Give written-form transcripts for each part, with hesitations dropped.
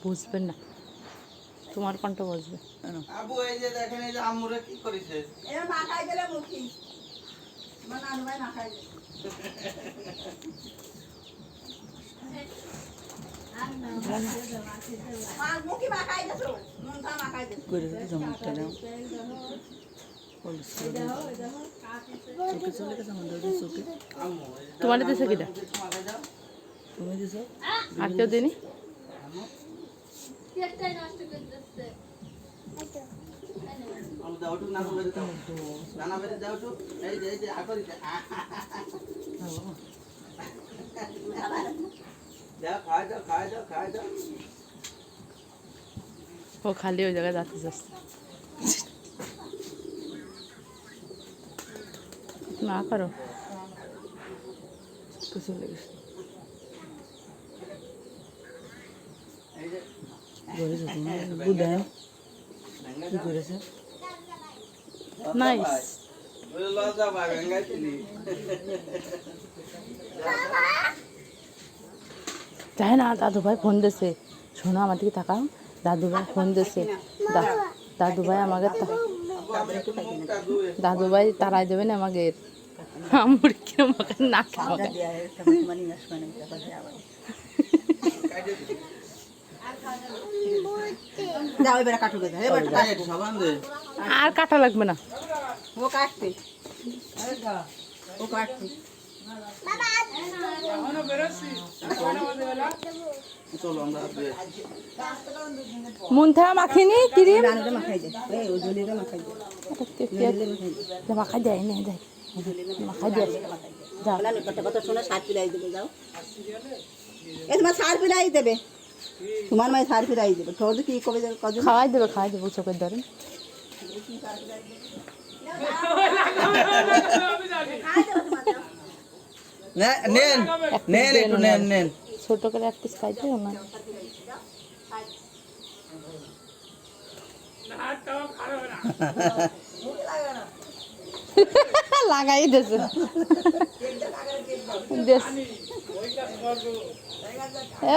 বুঝবেন না, তোমার কণ্ঠ বুঝবে। আবু এই যে দেখেন, এই যে আম্মুরে কি করেছে, এরা মাখাই দিলে মুখি আমার নানু ভাই মাখাই দিলে মুখি মাখাই দিছো মনটা মাখাই দিছো করে জমাটা দাও চোখে চলে গেছে আমাদের চোখে। তোমার দিছে কিটা? তুমি দিছো? আর কেউ দেনি? ও খালি ওই জায়গায় যাচ্ছে যাচ্ছে না করো চলে গেছে। বুধান কি করেছে? নাইস। তাই না, দাদু ভাই ফোন দিয়েছে, শোনো আমার দিকে তাকাও, দাদু ভাই ফোন দিয়েছে, দাদু ভাই আমাকে দাদু ভাই তারাই দেবে না আমাকে, আমার কিরম না আর কাটা লাগবে না, ও কাটতে ও কাটতে মুন্থা মাখিনি ক্রিম মাখাই দে ও জলিটা মাখাই দে মাখাই দেয় না দেয় মাখাই দেয় যাও কথা কথা শোনা সার পিলাই দেবে যাও এ তোমার সার পিলাই দেবে তোমার মায়ের সার পিলাই দেবে তোর কি কবে খাওয়াই দেবে চোখের ধরেন ছোট করে এক পিস খাইতে না লাগাই দেছে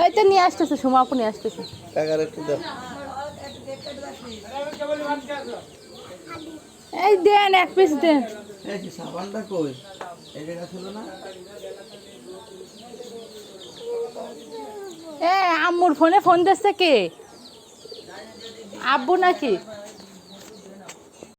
এইটা নিয়ে আসতেছে, সুমাপু নিয়ে আসতেছে। এই দেন এক পিস দেন। আম্মুর ফোনে ফোন দিচ্ছে কে? আব্বু নাকি?